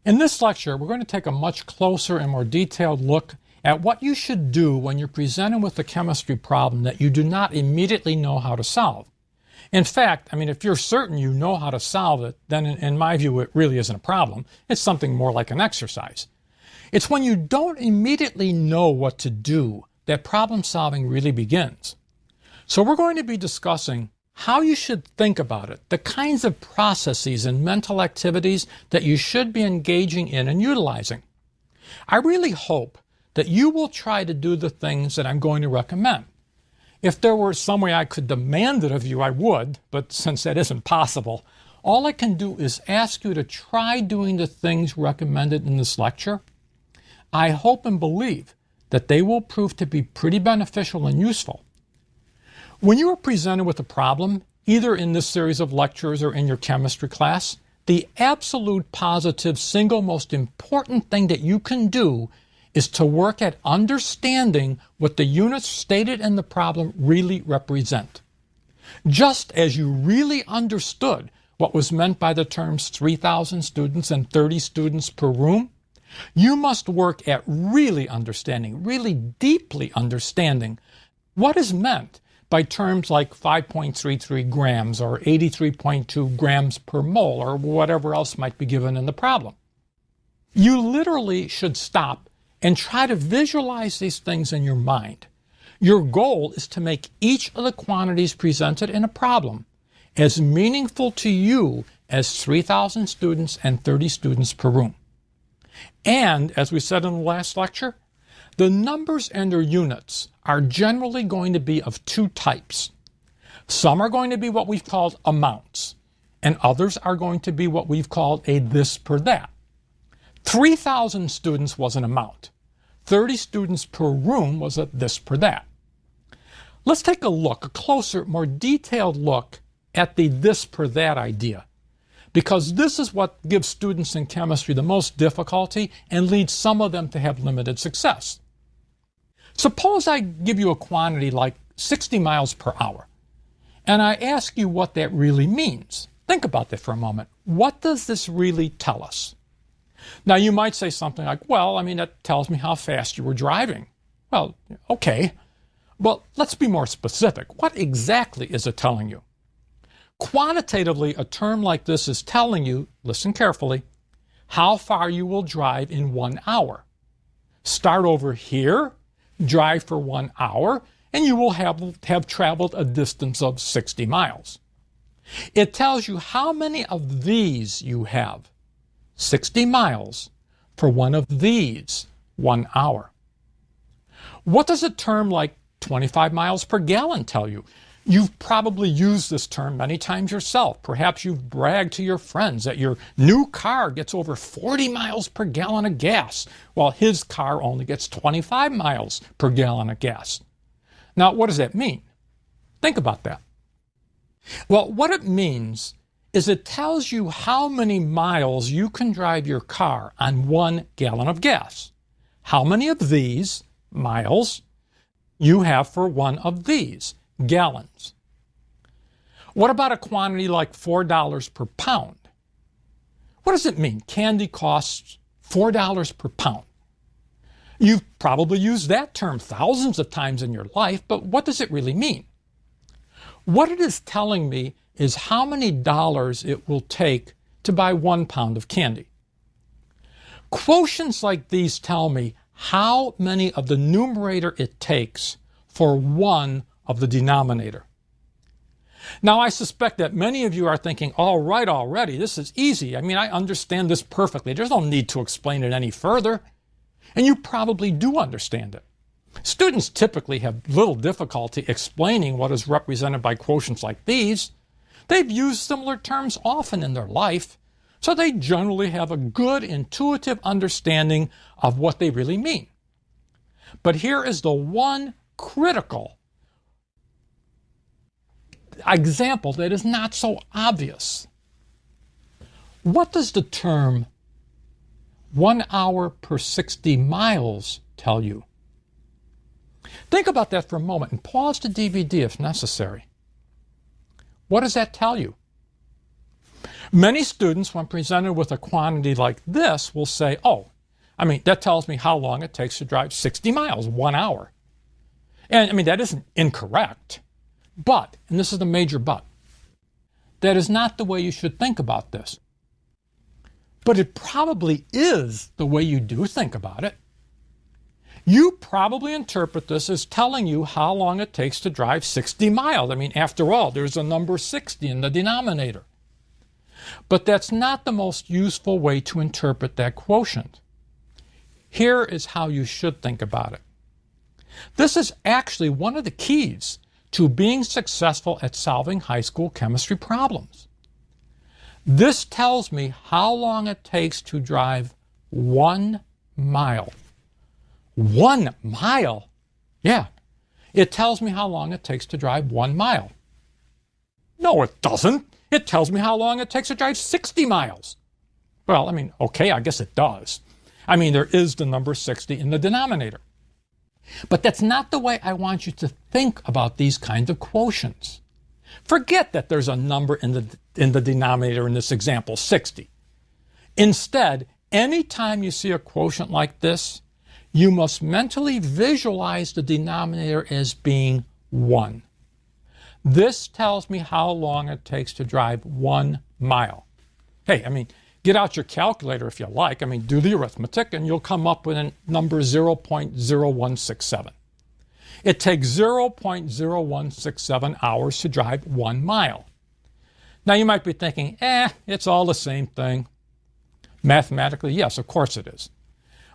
In this lecture, we're going to take a much closer and more detailed look at what you should do when you're presented with a chemistry problem that you do not immediately know how to solve. In fact, if you're certain you know how to solve it, then in my view, it really isn't a problem. It's something more like an exercise. It's when you don't immediately know what to do that problem solving really begins. So we're going to be discussing how you should think about it, the kinds of processes and mental activities that you should be engaging in and utilizing. I really hope that you will try to do the things that I'm going to recommend. If there were some way I could demand it of you, I would, but since that isn't possible, all I can do is ask you to try doing the things recommended in this lecture. I hope and believe that they will prove to be pretty beneficial and useful. When you are presented with a problem, either in this series of lectures or in your chemistry class, the absolute positive single most important thing that you can do is to work at understanding what the units stated in the problem really represent. Just as you really understood what was meant by the terms 3,000 students and 30 students per room, you must work at really understanding, really deeply understanding what is meant by terms like 5.33 grams or 83.2 grams per mole or whatever else might be given in the problem. You literally should stop and try to visualize these things in your mind. Your goal is to make each of the quantities presented in a problem as meaningful to you as 3,000 students and 30 students per room. And, as we said in the last lecture, the numbers and their units are generally going to be of two types. Some are going to be what we've called amounts, and others are going to be what we've called a this per that. 3,000 students was an amount. 30 students per room was a this per that. Let's take a closer, more detailed look at the this per that idea, because this is what gives students in chemistry the most difficulty and leads some of them to have limited success. Suppose I give you a quantity like 60 miles per hour, and I ask you what that really means. Think about that for a moment. What does this really tell us? Now, you might say something like, that tells me how fast you were driving. Well, okay. But let's be more specific. What exactly is it telling you? Quantitatively, a term like this is telling you, listen carefully, how far you will drive in 1 hour. Start over here, drive for 1 hour, and you will have traveled a distance of 60 miles. It tells you how many of these you have. 60 miles for one of these 1 hour. What does a term like 25 miles per gallon tell you? You've probably used this term many times yourself. Perhaps you've bragged to your friends that your new car gets over 40 miles per gallon of gas, while his car only gets 25 miles per gallon of gas. Now, what does that mean? Think about that. Well, what it means is it tells you how many miles you can drive your car on 1 gallon of gas. How many of these miles you have for one of these gallons. What about a quantity like $4 per pound? What does it mean? Candy costs $4 per pound. You've probably used that term thousands of times in your life, but what does it really mean? What it is telling me is how many dollars it will take to buy 1 pound of candy. Quotients like these tell me how many of the numerator it takes for one of the denominator. Now, I suspect that many of you are thinking, all right, already, this is easy. I understand this perfectly. There's no need to explain it any further. And you probably do understand it. Students typically have little difficulty explaining what is represented by quotients like these. They've used similar terms often in their life, so they generally have a good intuitive understanding of what they really mean. But here is the one critical example that is not so obvious. What does the term 1 hour per 60 miles tell you? Think about that for a moment and pause the DVD if necessary. What does that tell you? Many students, when presented with a quantity like this, will say, oh, that tells me how long it takes to drive 60 miles, 1 hour. And that isn't incorrect. But, and this is the major but, that is not the way you should think about this. But it probably is the way you do think about it. You probably interpret this as telling you how long it takes to drive 60 miles. After all, there's a number 60 in the denominator. But that's not the most useful way to interpret that quotient. Here is how you should think about it. This is actually one of the keys to being successful at solving high school chemistry problems. This tells me how long it takes to drive 1 mile. 1 mile? Yeah. It tells me how long it takes to drive 1 mile. No, it doesn't. It tells me how long it takes to drive 60 miles. Well, okay, I guess it does. There is the number 60 in the denominator. But that's not the way I want you to think about these kinds of quotients. Forget that there's a number in the denominator in this example, 60. Instead, anytime you see a quotient like this, you must mentally visualize the denominator as being 1. This tells me how long it takes to drive 1 mile. Hey, get out your calculator if you like. Do the arithmetic and you'll come up with a number 0.0167. It takes 0.0167 hours to drive 1 mile. Now you might be thinking, it's all the same thing. Mathematically, yes, of course it is.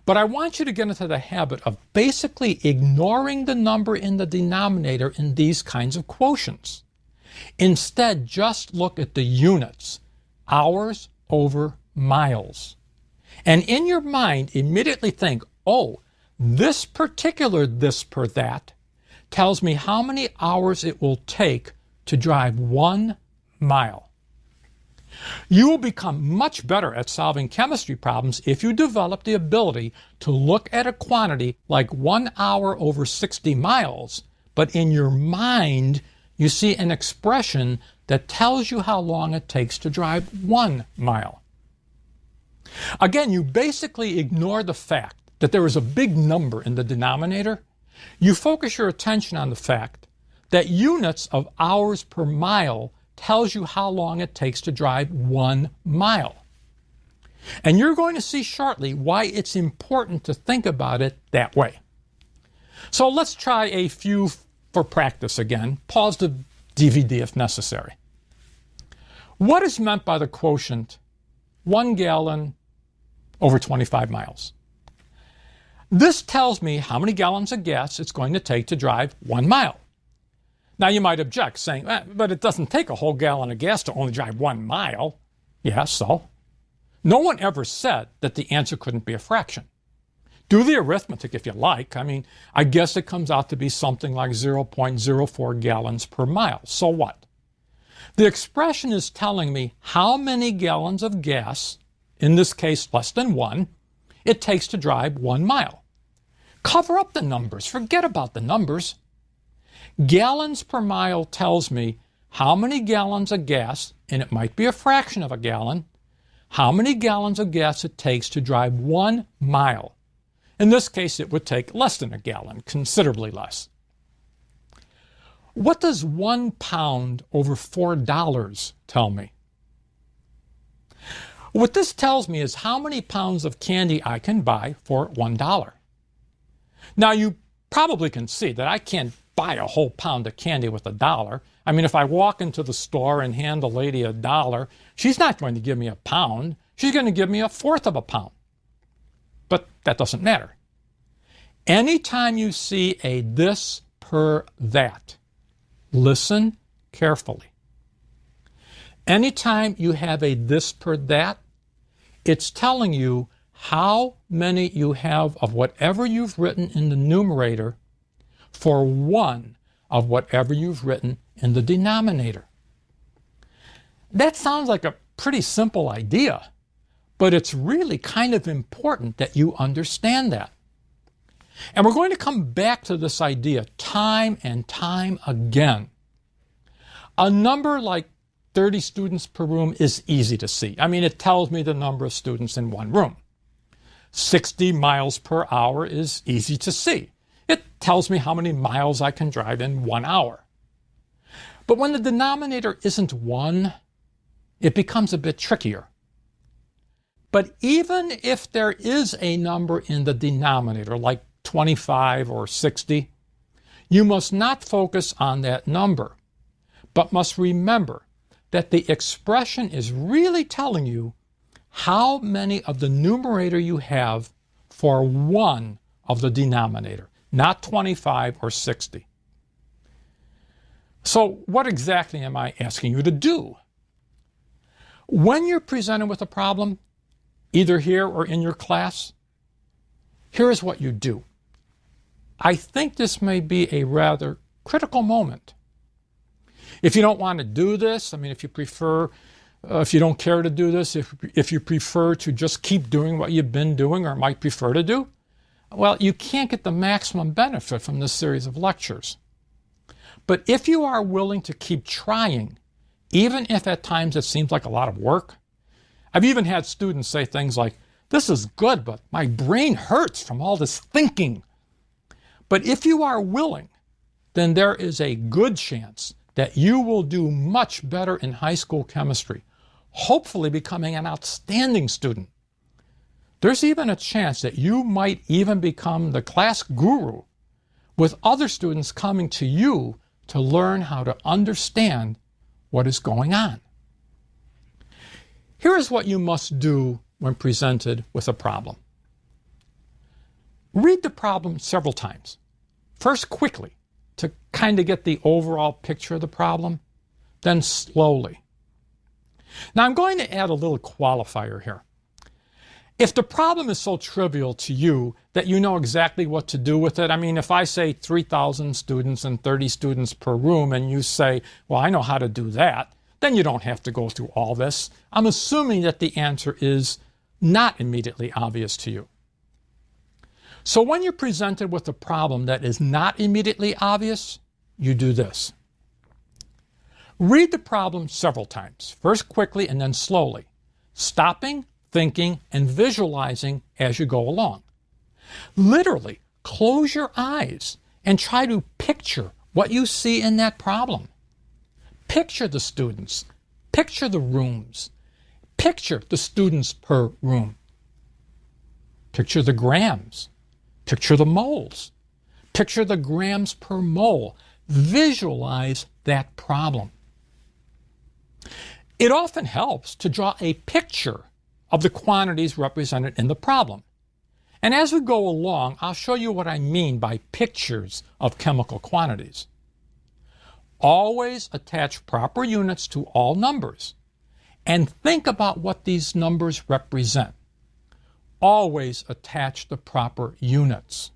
But I want you to get into the habit of basically ignoring the number in the denominator in these kinds of quotients. Instead, just look at the units, hours over miles. And in your mind, immediately think, oh, this particular this per that tells me how many hours it will take to drive 1 mile. You will become much better at solving chemistry problems if you develop the ability to look at a quantity like 1 hour over 60 miles, but in your mind you see an expression that tells you how long it takes to drive 1 mile. Again, you basically ignore the fact that there is a big number in the denominator. You focus your attention on the fact that units of hours per mile tells you how long it takes to drive 1 mile. And you're going to see shortly why it's important to think about it that way. So let's try a few for practice again. Pause the DVD if necessary. What is meant by the quotient 1 gallon over 25 miles? This tells me how many gallons of gas it's going to take to drive 1 mile. Now you might object, saying, but it doesn't take a whole gallon of gas to only drive 1 mile. Yeah, so? No one ever said that the answer couldn't be a fraction. Do the arithmetic if you like. I guess it comes out to be something like 0.04 gallons per mile. So what? The expression is telling me how many gallons of gas, in this case less than 1, it takes to drive 1 mile. Cover up the numbers. Forget about the numbers. Gallons per mile tells me how many gallons of gas, and it might be a fraction of a gallon, how many gallons of gas it takes to drive 1 mile. In this case, it would take less than a gallon, considerably less. What does 1 pound over $4 tell me? What this tells me is how many pounds of candy I can buy for $1. Now, you probably can see that I can't buy a whole pound of candy with $1. If I walk into the store and hand the lady $1, she's not going to give me a pound. She's going to give me 1/4 of a pound. But that doesn't matter. Anytime you see a this per that, listen carefully. Anytime you have a this per that, it's telling you how many you have of whatever you've written in the numerator for 1 of whatever you've written in the denominator. That sounds like a pretty simple idea, but it's really kind of important that you understand that. And we're going to come back to this idea time and time again. A number like 30 students per room is easy to see. I mean, it tells me the number of students in one room. 60 miles per hour is easy to see. It tells me how many miles I can drive in 1 hour. But when the denominator isn't 1, it becomes a bit trickier. But even if there is a number in the denominator, like 25 or 60, you must not focus on that number, but must remember that the expression is really telling you how many of the numerator you have for one of the denominator, not 25 or 60. So what exactly am I asking you to do? When you're presented with a problem, either here or in your class, here's what you do. I think this may be a rather critical moment. If you don't want to do this, I mean, if you prefer, if you don't care to do this, if you prefer to just keep doing what you've been doing or might prefer to do, well, you can't get the maximum benefit from this series of lectures. But if you are willing to keep trying, even if at times it seems like a lot of work, I've even had students say things like, "This is good, but my brain hurts from all this thinking." But if you are willing, then there is a good chance that you will do much better in high school chemistry, hopefully becoming an outstanding student. There's even a chance that you might even become the class guru, with other students coming to you to learn how to understand what is going on. Here is what you must do when presented with a problem. Read the problem several times. First quickly, to kind of get the overall picture of the problem, then slowly. Now I'm going to add a little qualifier here. If the problem is so trivial to you that you know exactly what to do with it, I mean, if I say 3,000 students and 30 students per room and you say, well, I know how to do that, then you don't have to go through all this. I'm assuming that the answer is not immediately obvious to you. So when you're presented with a problem that is not immediately obvious, you do this. Read the problem several times, first quickly and then slowly, stopping, thinking, and visualizing as you go along. Literally, close your eyes and try to picture what you see in that problem. Picture the students, picture the rooms, picture the students per room. Picture the grams, picture the moles, picture the grams per mole. Visualize that problem. It often helps to draw a picture of the quantities represented in the problem. And as we go along, I'll show you what I mean by pictures of chemical quantities. Always attach proper units to all numbers and think about what these numbers represent. Always attach the proper units.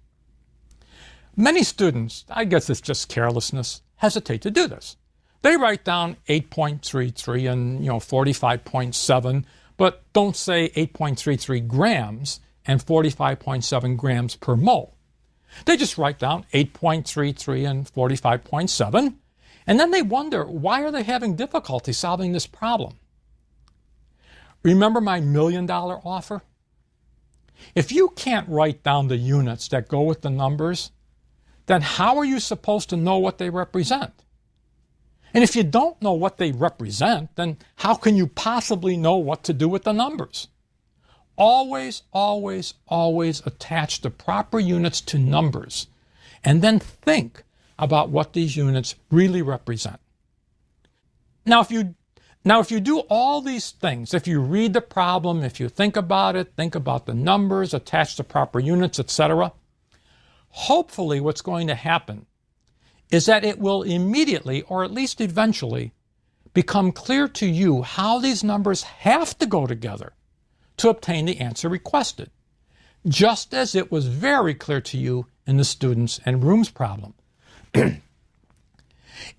Many students, I guess it's just carelessness, hesitate to do this. They write down 8.33 and 45.7, but don't say 8.33 grams and 45.7 grams per mole. They just write down 8.33 and 45.7, and then they wonder, why are they having difficulty solving this problem? Remember my $1 million offer? If you can't write down the units that go with the numbers, then how are you supposed to know what they represent? And if you don't know what they represent, then how can you possibly know what to do with the numbers? Always, always, always attach the proper units to numbers, and then think about what these units really represent. Now, if you do all these things, if you read the problem, if you think about it, think about the numbers, attach the proper units, etc., hopefully what's going to happen is that it will immediately, or at least eventually, become clear to you how these numbers have to go together to obtain the answer requested, just as it was very clear to you in the students and rooms problem.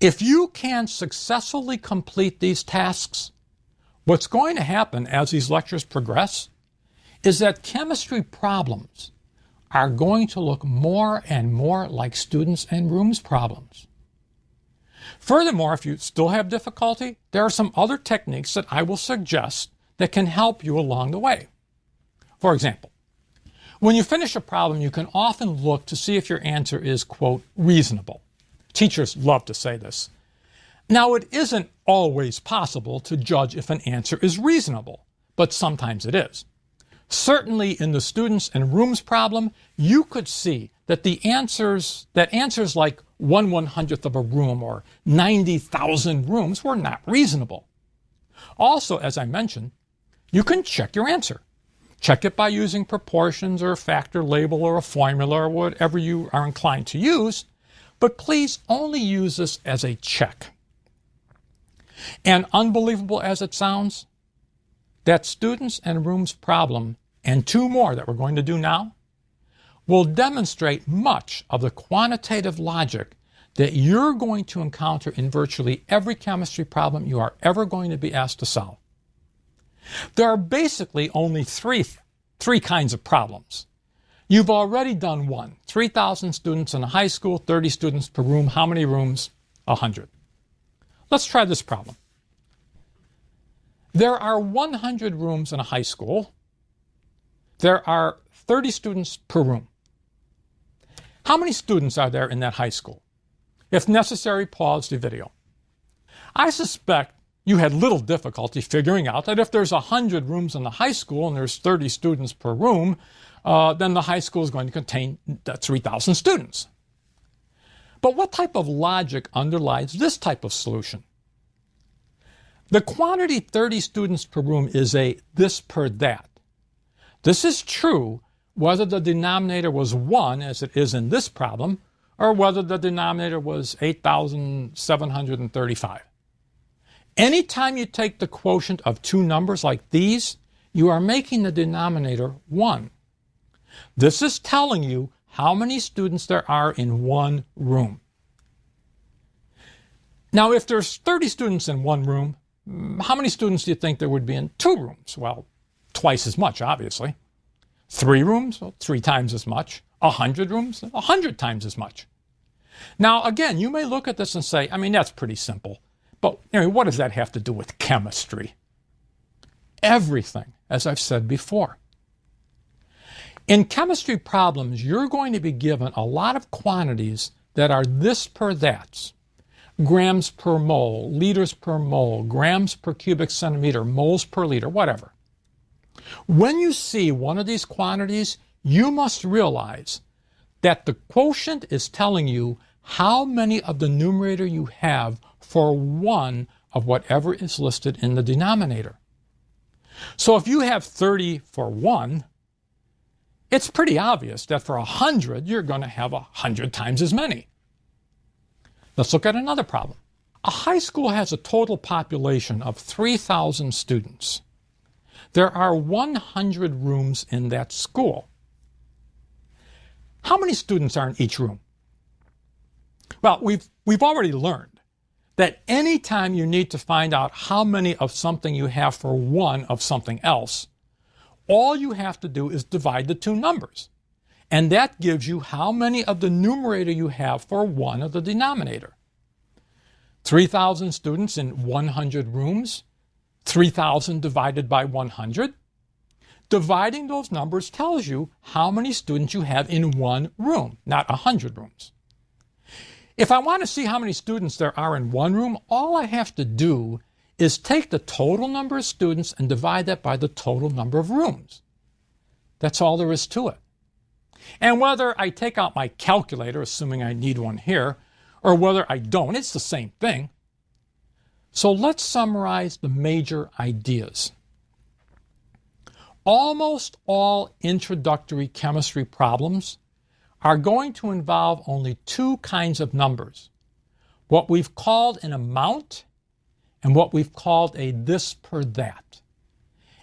If you can successfully complete these tasks, what's going to happen as these lectures progress is that chemistry problems are going to look more and more like students and rooms problems. Furthermore, if you still have difficulty, there are some other techniques that I will suggest that can help you along the way. For example, when you finish a problem, you can often look to see if your answer is, quote, reasonable. Teachers love to say this. Now, it isn't always possible to judge if an answer is reasonable, but sometimes it is. Certainly in the students and rooms problem, you could see that answers like 1/100th of a room or 90,000 rooms were not reasonable. Also, as I mentioned, you can check your answer. Check it by using proportions or a factor label or a formula or whatever you are inclined to use, but please only use this as a check. And unbelievable as it sounds, that students and rooms problem, and two more that we're going to do now, will demonstrate much of the quantitative logic that you're going to encounter in virtually every chemistry problem you are ever going to be asked to solve. There are basically only three kinds of problems. You've already done one. 3,000 students in a high school, 30 students per room. How many rooms? 100. Let's try this problem. There are 100 rooms in a high school. There are 30 students per room. How many students are there in that high school? If necessary, pause the video. I suspect you had little difficulty figuring out that if there's 100 rooms in the high school and there's 30 students per room, then the high school is going to contain 3,000 students. But what type of logic underlies this type of solution? The quantity 30 students per room is a this per that. This is true whether the denominator was 1, as it is in this problem, or whether the denominator was 8,735. Anytime you take the quotient of two numbers like these, you are making the denominator 1. This is telling you how many students there are in one room. Now, if there's 30 students in one room, how many students do you think there would be in two rooms? Well, twice as much, obviously. 3 rooms? Well, 3 times as much. 100 rooms? 100 times as much. Now, again, you may look at this and say, I mean, that's pretty simple. But what does that have to do with chemistry? Everything, as I've said before. In chemistry problems, you're going to be given a lot of quantities that are this per that's. Grams per mole, liters per mole, grams per cubic centimeter, moles per liter, whatever. When you see one of these quantities, you must realize that the quotient is telling you how many of the numerator you have for one of whatever is listed in the denominator. So if you have 30 for 1, it's pretty obvious that for 100, you're going to have 100 times as many. Let's look at another problem. A high school has a total population of 3,000 students. There are 100 rooms in that school. How many students are in each room? Well, we've already learned that any time you need to find out how many of something you have for one of something else, all you have to do is divide the two numbers. And that gives you how many of the numerator you have for one of the denominator. 3,000 students in 100 rooms, 3,000 divided by 100. Dividing those numbers tells you how many students you have in one room, not 100 rooms. If I want to see how many students there are in one room, all I have to do is take the total number of students and divide that by the total number of rooms. That's all there is to it. And whether I take out my calculator, assuming I need one here, or whether I don't, it's the same thing. So let's summarize the major ideas. Almost all introductory chemistry problems are going to involve only two kinds of numbers, what we've called an amount and what we've called a this per that.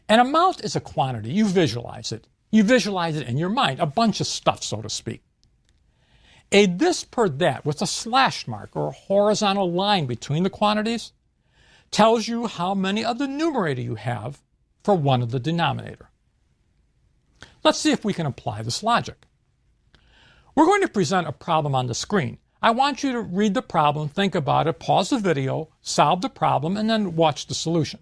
An amount is a quantity. You visualize it. You visualize it in your mind, a bunch of stuff, so to speak. A this per that with a slash mark or a horizontal line between the quantities tells you how many of the numerator you have for one of the denominator. Let's see if we can apply this logic. We're going to present a problem on the screen. I want you to read the problem, think about it, pause the video, solve the problem, and then watch the solution.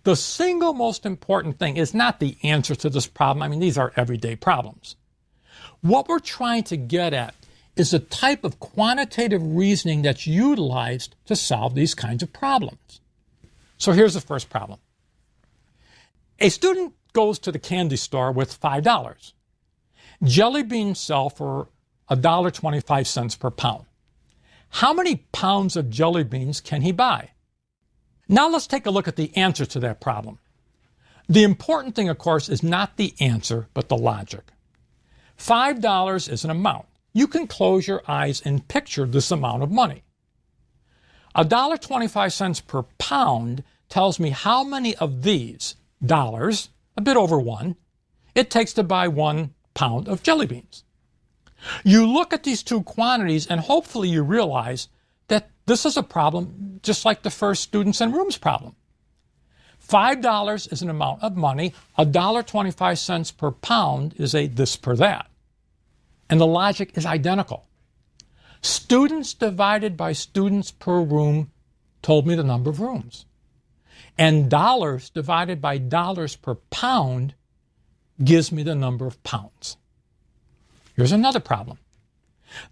The single most important thing is not the answer to this problem. I mean, these are everyday problems. What we're trying to get at is the type of quantitative reasoning that's utilized to solve these kinds of problems. So here's the first problem. A student goes to the candy store with $5. Jelly beans sell for $1.25 per pound. How many pounds of jelly beans can he buy? Now let's take a look at the answer to that problem. The important thing, of course, is not the answer, but the logic. $5 is an amount. You can close your eyes and picture this amount of money. $1.25 per pound tells me how many of these dollars, a bit over one, it takes to buy 1 pound of jelly beans. You look at these two quantities and hopefully you realize that this is a problem just like the first students and rooms problem. $5 is an amount of money. $1.25 per pound is a this per that. And the logic is identical. Students divided by students per room told me the number of rooms. And dollars divided by dollars per pound gives me the number of pounds. Here's another problem.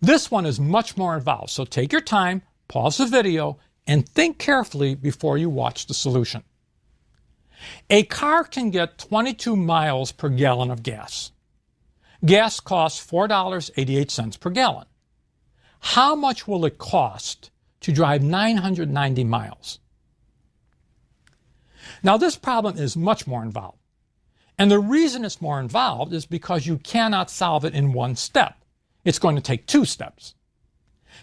This one is much more involved, so take your time, pause the video, and think carefully before you watch the solution. A car can get 22 miles per gallon of gas. Gas costs $4.88 per gallon. How much will it cost to drive 990 miles? Now, this problem is much more involved. And the reason it's more involved is because you cannot solve it in one step. It's going to take 2 steps.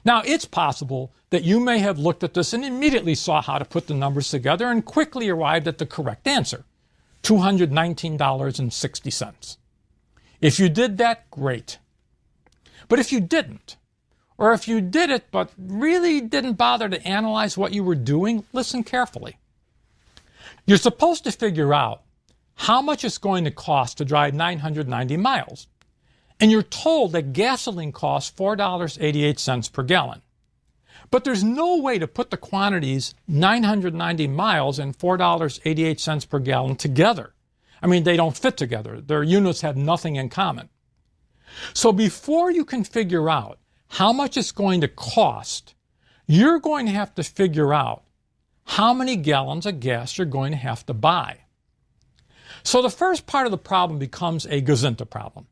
Now, it's possible that you may have looked at this and immediately saw how to put the numbers together and quickly arrived at the correct answer, $219.60. If you did that, great. But if you didn't, or if you did it but really didn't bother to analyze what you were doing, listen carefully. You're supposed to figure out how much it's going to cost to drive 990 miles. And you're told that gasoline costs $4.88 per gallon. But there's no way to put the quantities 990 miles and $4.88 per gallon together. I mean, they don't fit together. Their units have nothing in common. So before you can figure out how much it's going to cost, you're going to have to figure out how many gallons of gas you're going to have to buy. So the first part of the problem becomes a gazinta problem.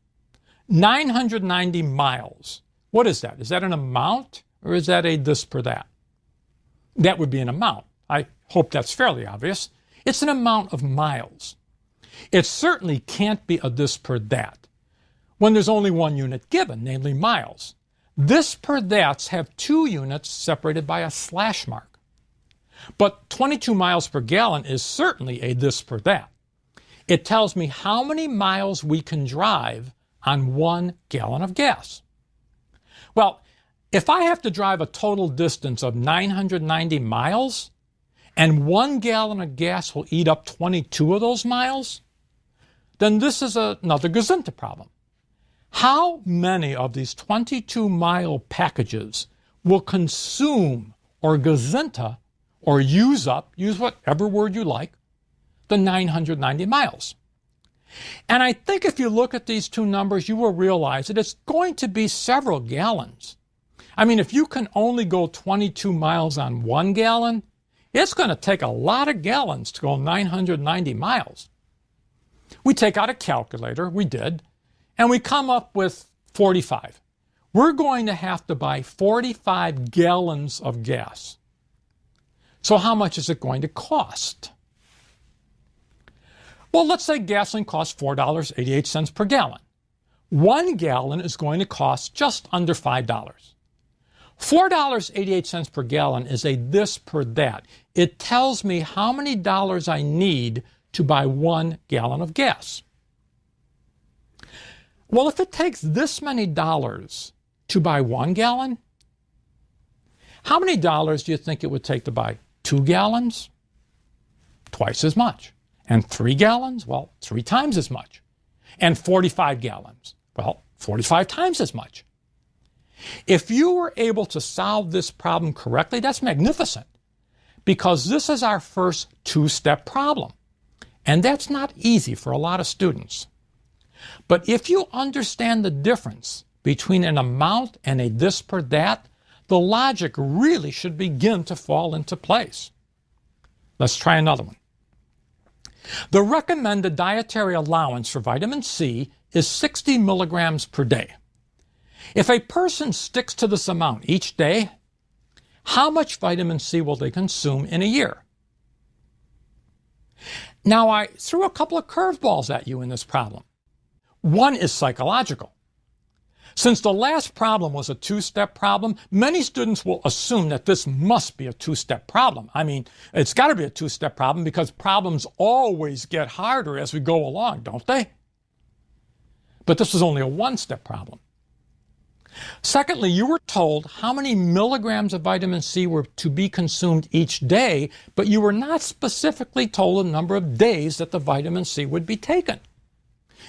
990 miles. What is that? Is that an amount or is that a this per that? That would be an amount. I hope that's fairly obvious. It's an amount of miles. It certainly can't be a this per that when there's only one unit given, namely miles. This per that's have 2 units separated by a slash mark. But 22 miles per gallon is certainly a this per that. It tells me how many miles we can drive on 1 gallon of gas. Well, if I have to drive a total distance of 990 miles, and 1 gallon of gas will eat up 22 of those miles, then this is another gazinta problem. How many of these 22-mile packages will consume or gazinta or use up, use whatever word you like, the 990 miles? And I think if you look at these two numbers, you will realize that it's going to be several gallons. I mean, if you can only go 22 miles on 1 gallon, it's going to take a lot of gallons to go 990 miles. We take out a calculator, we did, and we come up with 45. We're going to have to buy 45 gallons of gas. So how much is it going to cost? Well, let's say gasoline costs $4.88 per gallon. 1 gallon is going to cost just under $5. $4.88 per gallon is a this per that. It tells me how many dollars I need to buy 1 gallon of gas. Well, if it takes this many dollars to buy 1 gallon, how many dollars do you think it would take to buy 2 gallons? Twice as much. And 3 gallons? Well, 3 times as much. And 45 gallons? Well, 45 times as much. If you were able to solve this problem correctly, that's magnificent, because this is our first two-step problem. And that's not easy for a lot of students. But if you understand the difference between an amount and a this per that, the logic really should begin to fall into place. Let's try another one. The recommended dietary allowance for vitamin C is 60 milligrams per day. If a person sticks to this amount each day, how much vitamin C will they consume in a year? Now, I threw a couple of curveballs at you in this problem. One is psychological. Since the last problem was a two-step problem, many students will assume that this must be a two-step problem. I mean, it's got to be a two-step problem because problems always get harder as we go along, don't they? But this was only a one-step problem. Secondly, you were told how many milligrams of vitamin C were to be consumed each day, but you were not specifically told the number of days that the vitamin C would be taken.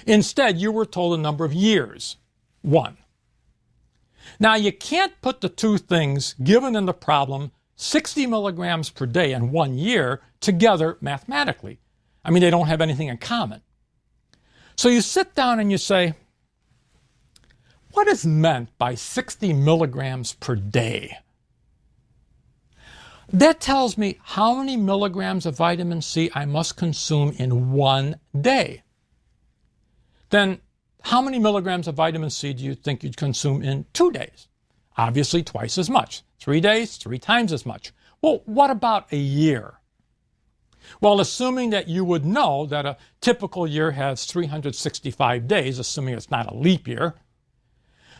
Instead, you were told a number of years. 1. Now, you can't put the two things given in the problem, 60 milligrams per day and 1 year, together mathematically. I mean, they don't have anything in common. So you sit down and you say, what is meant by 60 milligrams per day? That tells me how many milligrams of vitamin C I must consume in 1 day. Then, how many milligrams of vitamin C do you think you'd consume in 2 days? Obviously twice as much. 3 days, 3 times as much. Well, what about a year? Well, assuming that you would know that a typical year has 365 days, assuming it's not a leap year.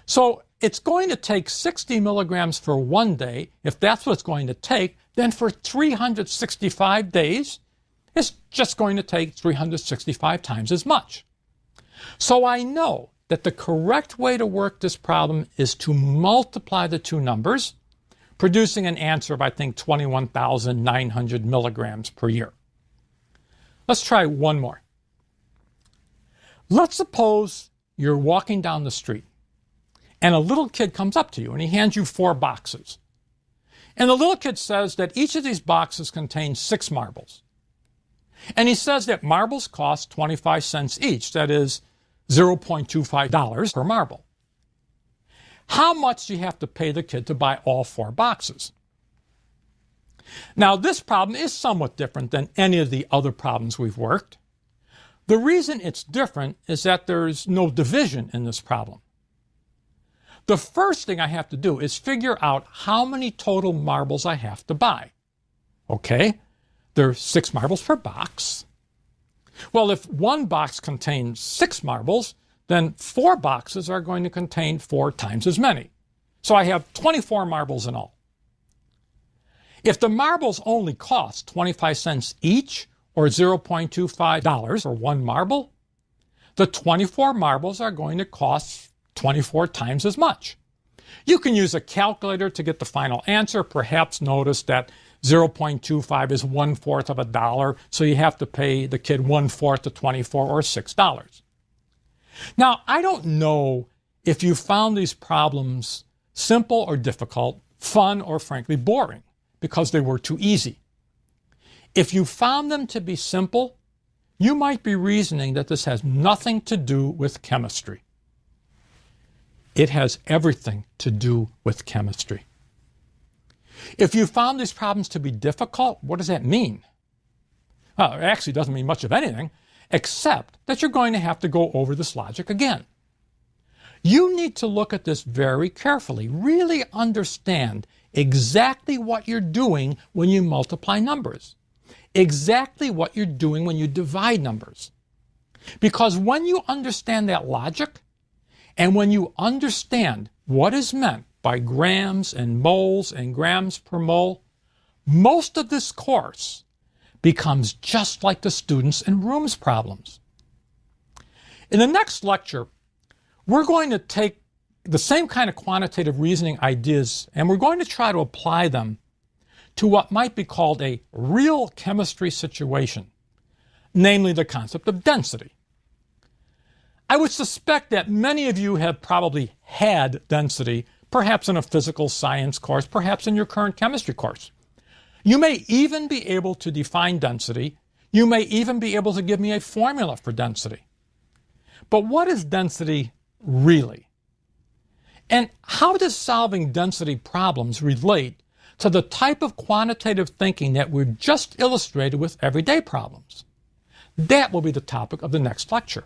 So it's going to take 60 milligrams for 1 day. If that's what it's going to take, then for 365 days, it's just going to take 365 times as much. So I know that the correct way to work this problem is to multiply the two numbers, producing an answer of, I think, 21,900 milligrams per year. Let's try one more. Let's suppose you're walking down the street and a little kid comes up to you and he hands you 4 boxes. And the little kid says that each of these boxes contains 6 marbles. And he says that marbles cost 25 cents each, that is $0.25 per marble. How much do you have to pay the kid to buy all 4 boxes? Now, this problem is somewhat different than any of the other problems we've worked. The reason it's different is that there's no division in this problem. The first thing I have to do is figure out how many total marbles I have to buy. Okay, there's 6 marbles per box. Well, if 1 box contains 6 marbles, then 4 boxes are going to contain 4 times as many. So I have 24 marbles in all. If the marbles only cost 25 cents each, or $0.25 for 1 marble, the 24 marbles are going to cost 24 times as much. You can use a calculator to get the final answer. Perhaps notice that 0.25 is 1/4 of $1, so you have to pay the kid 1/4 of 24 or $6. Now, I don't know if you found these problems simple or difficult, fun or frankly boring, because they were too easy. If you found them to be simple, you might be reasoning that this has nothing to do with chemistry. It has everything to do with chemistry. If you found these problems to be difficult, what does that mean? Well, it actually doesn't mean much of anything, except that you're going to have to go over this logic again. You need to look at this very carefully, really understand exactly what you're doing when you multiply numbers, exactly what you're doing when you divide numbers. Because when you understand that logic, and when you understand what is meant by grams and moles and grams per mole, most of this course becomes just like the students in rooms problems. In the next lecture, we're going to take the same kind of quantitative reasoning ideas and we're going to try to apply them to what might be called a real chemistry situation, namely the concept of density. I would suspect that many of you have probably had density, perhaps in a physical science course, perhaps in your current chemistry course. You may even be able to define density. You may even be able to give me a formula for density. But what is density really? And how does solving density problems relate to the type of quantitative thinking that we've just illustrated with everyday problems? That will be the topic of the next lecture.